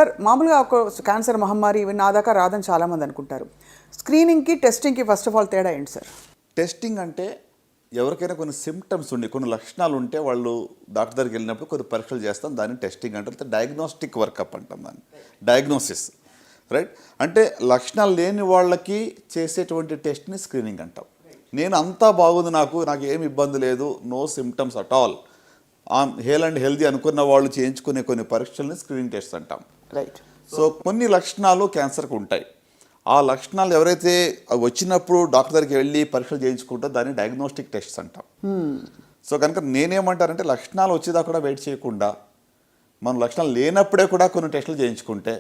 Sir మామూలుగా ఒక cancer మహమ్మారి ఇవి నా దాకా రాదని చాలామంది అనుకుంటారు. స్క్రీనింగ్కి టెస్టింగ్కి ఫస్ట్ ఆఫ్ ఆల్ తేడా ఏంటి సార్? టెస్టింగ్ అంటే ఎవరికైనా కొన్ని సిమ్టమ్స్ ఉండి కొన్ని లక్షణాలు ఉంటే వాళ్ళు డాక్టర్ దగ్గరికి వెళ్ళినప్పుడు కొన్ని పరీక్షలు చేస్తాం, దాన్ని టెస్టింగ్ అంటారు. డయాగ్నోస్టిక్ వర్కప్ అంటాం దాన్ని, డయాగ్నోసిస్, రైట్. అంటే లక్షణాలు లేని వాళ్ళకి చేసేటువంటి టెస్ట్ని స్క్రీనింగ్ అంటాం. నేను అంతా బాగుంది, నాకు ఏమి ఇబ్బంది లేదు, no symptoms at all, hale and healthy అనుకున్న వాళ్ళు చేయించుకునే కొన్ని పరీక్షల్ని స్క్రీనింగ్ టెస్ట్ అంటాం, రైట్. సో కొన్ని లక్షణాలు క్యాన్సర్కి ఉంటాయి. ఆ లక్షణాలు ఎవరైతే వచ్చినప్పుడు డాక్టర్ దగ్గరికి వెళ్ళి పరీక్షలు చేయించుకుంటారో దాన్ని డయాగ్నోస్టిక్ టెస్ట్స్ అంటాం. సో కనుక నేనేమంటానంటే లక్షణాలు వచ్చేదా కూడా వెయిట్ చేయకుండా మనం లక్షణాలు లేనప్పుడే కూడా కొన్ని టెస్టులు చేయించుకుంటే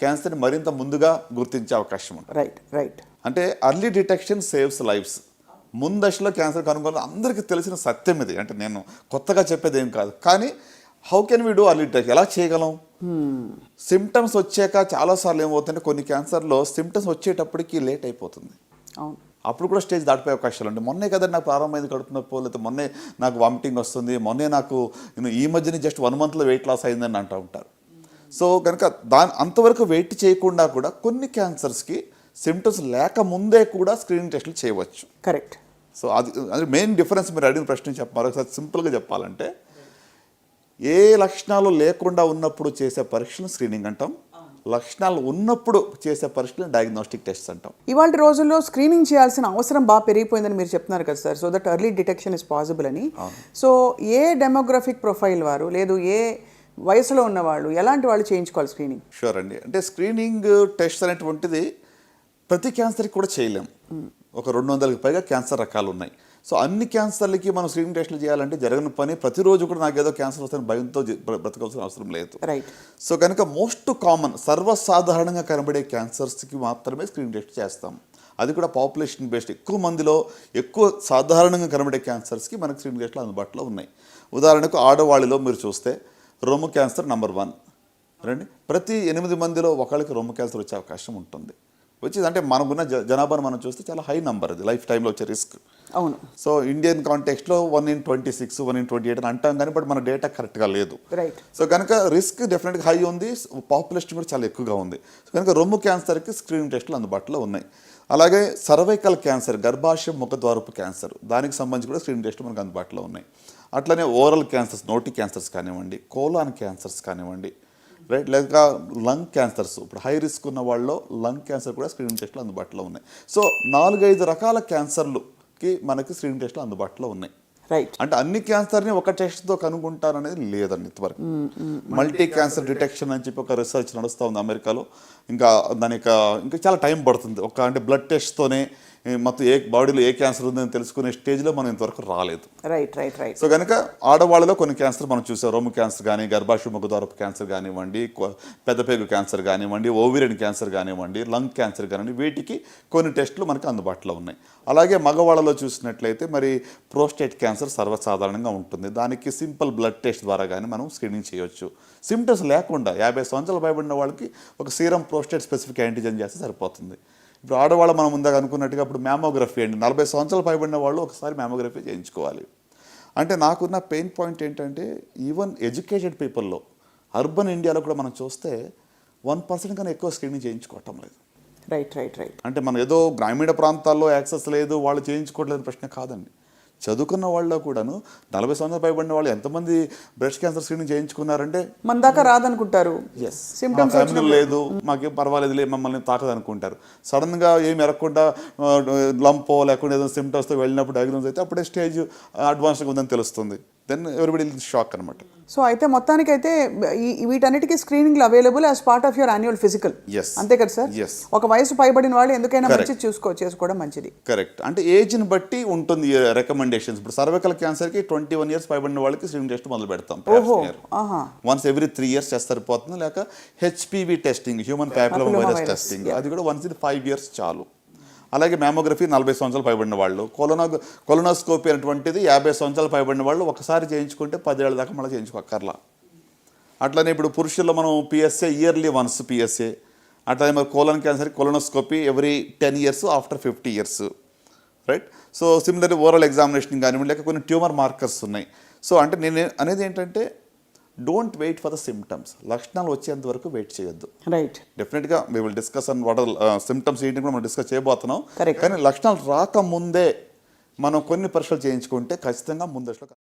క్యాన్సర్ని మరింత ముందుగా గుర్తించే అవకాశం ఉంటుంది. Right right. అంటే అర్లీ డిటెక్షన్ సేవ్స్ లైఫ్స్. ముందశలో క్యాన్సర్ కనుగొని అందరికీ తెలిసిన సత్యం ఇది, అంటే నేను కొత్తగా చెప్పేది ఏం కాదు. కానీ how can we do early detection? ఎలా చేయగలం? సిమ్టమ్స్ వచ్చాక చాలాసార్లు ఏమవుతుందంటే కొన్ని క్యాన్సర్లో సిమ్టమ్స్ వచ్చేటప్పటికి లేట్ అయిపోతుంది. అవును, అప్పుడు కూడా స్టేజ్ దాటిపోయే అవకాశాలు ఉంటాయి. మొన్నే కదా నాకు ప్రారంభమైంది కడుపు నొప్పి, లేకపోతే మొన్నే నాకు వామిటింగ్ వస్తుంది, మొన్నే నాకు ఈ మధ్యనే జస్ట్ 1 monthలో వెయిట్ లాస్ అయిందని అంటూ ఉంటారు. సో కనుక అంతవరకు వెయిట్ చేయకుండా కూడా కొన్ని క్యాన్సర్స్కి సిమ్టమ్స్ లేకముందే కూడా స్క్రీనింగ్ టెస్టులు చేయవచ్చు. కరెక్ట్. సో అది మెయిన్ డిఫరెన్స్. మీరు అడిగిన ప్రశ్న మరొకసారి సింపుల్గా చెప్పాలంటే, ఏ లక్షణాలు లేకుండా ఉన్నప్పుడు చేసే పరీక్షను స్క్రీనింగ్ అంటాం, లక్షణాలు ఉన్నప్పుడు చేసే పరీక్షలను డయాగ్నోస్టిక్ టెస్ట్ అంటాం. ఇవాళ రోజుల్లో స్క్రీనింగ్ చేయాల్సిన అవసరం బాగా పెరిగిపోయిందని మీరు చెప్తున్నారు కదా sir, so that early detection is possible అని. సో ఏ డెమోగ్రఫిక్ ప్రొఫైల్ వారు, లేదు ఏ వయసులో ఉన్నవాళ్ళు, ఎలాంటి వాళ్ళు చేయించుకోవాలి స్క్రీనింగ్? షూర్ అండి. అంటే స్క్రీనింగ్ టెస్ట్ అనేటువంటిది ప్రతి క్యాన్సర్కి కూడా చేయలేం. ఒక 200కి పైగా క్యాన్సర్ రకాలు ఉన్నాయి. సో అన్ని క్యాన్సర్లకి మనం స్క్రీనింగ్ టెస్టులు చేయాలంటే జరగని పని. ప్రతిరోజు కూడా నాకు ఏదో క్యాన్సర్ వస్తుందని భయంతో బ్రతకాల్సిన అవసరం లేదు. రైట్. సో కనుక మోస్ట్ కామన్ సర్వసాధారణంగా కనబడే క్యాన్సర్స్కి మాత్రమే స్క్రీనింగ్ టెస్ట్ చేస్తాం. అది కూడా పాపులేషన్ బేస్డ్. ఎక్కువ మందిలో ఎక్కువ సాధారణంగా కనబడే క్యాన్సర్స్కి మనకు స్క్రీనింగ్ టెస్టులు అందుబాటులో ఉన్నాయి. ఉదాహరణకు ఆడవాళ్ళలో మీరు చూస్తే రొమ్ము క్యాన్సర్ నెంబర్ 1 రండి. ప్రతి 8 మందిలో ఒకళ్ళకి రొమ్ము క్యాన్సర్ వచ్చే అవకాశం ఉంటుంది. వచ్చేది అంటే మనకున్న జనాభాను మనం చూస్తే చాలా హై నంబర్, అది లైఫ్ టైంలో వచ్చే రిస్క్. అవును. సో ఇండియన్ కాంటెక్స్ట్లో 1 in 26, 1 in 28 అని అంటాం, కానీ బట్ మన డేటా కరెక్ట్గా లేదు. రైట్. సో కనుక రిస్క్ డెఫినెట్గా హై ఉంది, పాపులేషన్ కూడా చాలా ఎక్కువగా ఉంది. సో కనుక రొమ్ము క్యాన్సర్కి స్క్రీనింగ్ టెస్టులు అందుబాటులో ఉన్నాయి. అలాగే సర్వైకల్ క్యాన్సర్, గర్భాశయ ముఖద్వారపు క్యాన్సర్, దానికి సంబంధించి కూడా స్క్రీనింగ్ టెస్టులు మనకు అందుబాటులో ఉన్నాయి. అట్లనే ఓరల్ క్యాన్సర్స్, నోటి క్యాన్సర్స్ కానివ్వండి, కోలాన్ క్యాన్సర్స్ కానివ్వండి, రైట్, లేక లంగ్ క్యాన్సర్స్. ఇప్పుడు హై రిస్క్ ఉన్న వాళ్ళలో లంగ్ క్యాన్సర్ కూడా స్క్రీనింగ్ టెస్టులు అందుబాటులో ఉన్నాయి. సో 4-5 రకాల క్యాన్సర్లుకి మనకి స్క్రీనింగ్ టెస్టులు అందుబాటులో ఉన్నాయి. రైట్. అంటే అన్ని క్యాన్సర్ని ఒక టెస్ట్తో కనుగొంటారనేది లేదండి ఇంతవరకు. మల్టీ క్యాన్సర్ డిటెక్షన్ అని చెప్పి ఒక రీసెర్చ్ నడుస్తూ ఉంది అమెరికాలో. ఇంకా దానికి ఇంకా చాలా టైం పడుతుంది. అంటే బ్లడ్ టెస్ట్తోనే మొత్తం బాడీలో ఏ క్యాన్సర్ ఉందని తెలుసుకునే స్టేజ్లో మనం ఇంతవరకు రాలేదు. Right right right. సో కనుక ఆడవాళ్ళలో కొన్ని క్యాన్సర్ మనం చూసాం. రొమ్ము క్యాన్సర్ కానీ, గర్భాశయ ముఖద్వారపు క్యాన్సర్ కానివ్వండి, పెద్దపేగు క్యాన్సర్ కానివ్వండి, ఓవిరియన్ క్యాన్సర్ కానివ్వండి, లంగ్ క్యాన్సర్ కానివ్వండి, వీటికి కొన్ని టెస్టులు మనకు అందుబాటులో ఉన్నాయి. అలాగే మగవాళ్ళలో చూసినట్లయితే మరి ప్రోస్టేట్ క్యాన్సర్ సర్వసాధారణంగా ఉంటుంది. దానికి సింపుల్ బ్లడ్ టెస్ట్ ద్వారా కానీ మనం స్క్రీనింగ్ చేయొచ్చు. సిమ్టమ్స్ లేకుండా 50 సంవత్సరాలు పైబడిన వాళ్ళకి ఒక సీరం ప్రోస్టేట్ స్పెసిఫిక్ యాంటీజెన్ చేస్తే సరిపోతుంది. ఇప్పుడు ఆడవాళ్ళు మనం ముందుగా అనుకున్నట్టుగా ఇప్పుడు మ్యామోగ్రఫీ అండి, 40 సంవత్సరాలు పైబడిన వాళ్ళు ఒకసారి మ్యామోగ్రఫీ చేయించుకోవాలి. అంటే నాకున్న పెయిన్ పాయింట్ ఏంటంటే, ఈవెన్ ఎడ్యుకేటెడ్ పీపుల్లో అర్బన్ ఇండియాలో కూడా మనం చూస్తే 1% కన్నా ఎక్కువ స్క్రీనింగ్ చేయించుకోవటం లేదు. Right right right. అంటే మనం ఏదో గ్రామీణ ప్రాంతాల్లో యాక్సెస్ లేదు, వాళ్ళు చేయించుకోవట్లేదు ప్రశ్న కాదండి. చదువుకున్న వాళ్ళలో కూడాను 40 సంవత్సరాలు పైబడిన వాళ్ళు ఎంతమంది బ్రెస్ట్ క్యాన్సర్ స్క్రీనింగ్ చేయించుకున్నారంటే మన దాకా రాదనుకుంటారు. సిమ్టమ్స్ లేదు, మాకేం పర్వాలేదులే, మమ్మల్ని తాకదు అనుకుంటారు. సడన్గా ఏమి ఎరగకుండా లంపో లేకుండా ఏదో సిమ్టమ్స్తో వెళ్ళినప్పుడు డయాగ్నోస్ అయితే అప్పుడే స్టేజ్ అడ్వాన్స్గా ఉందని తెలుస్తుంది. దెన్ ఎవరిబడి షాక్ అనమాట. సో అయితే మొత్తానికైతే వీటన్నిటికీ స్క్రీనింగ్లు available as part of your annual physical. అంతే కదా సార్? ఒక వయసు పైబడిన వాళ్ళు ఎందుకైనా మంచిది చేసుకోవడం మంచిది. కరెక్ట్. అంటే ఏజ్ని బట్టి ఉంటుంది రికమెండేషన్స్. ఇప్పుడు సర్వైకల్ క్యాన్సర్కి 21 years పైబడిన వాళ్ళకి స్క్రీనింగ్ టెస్ట్ మొదలు పెడతాం. వన్స్ ఎవ్రీ 3 years చేస్తే సరిపోతుంది. లేక HPV testing, human papilloma virus testing, అది కూడా వన్స్ ఇన్ 5 years చాలు. అలాగే మ్యామోగ్రఫీ 40 సంవత్సరాలు పైబడిన వాళ్ళు, కొలోనోస్కోపీ అనేటువంటిది 50 సంవత్సరాలు పైబడిన వాళ్ళు ఒకసారి చేయించుకుంటే 10 ఏళ్ళ దాకా మళ్ళీ చేయించుకోక్కర్లా. అట్లనే ఇప్పుడు పురుషుల్లో మనం పిఎస్ఏ ఇయర్లీ వన్స్ పిఎస్ఏ, అట్లనే మరి colon cancer colonoscopy every 10 years after 50 years, right. So similarly oral examination కానివ్వండి, లేక కొన్ని ట్యూమర్ మార్కర్స్ ఉన్నాయి. సో అంటే నేను అనేది ఏంటంటే don't wait for the symptoms. లక్షణాలు వచ్చేంత వరకు వెయిట్ చేయొద్దు. రైట్. డెఫినెట్గా we will discuss and what symptoms ఏంటి కూడా మనం డిస్కస్ చేయబోతున్నాం. Correct. కానీ లక్షణాలు రాకముందే మనం కొన్ని పరీక్షలు చేయించుకుంటే ఖచ్చితంగా ముందస్తులో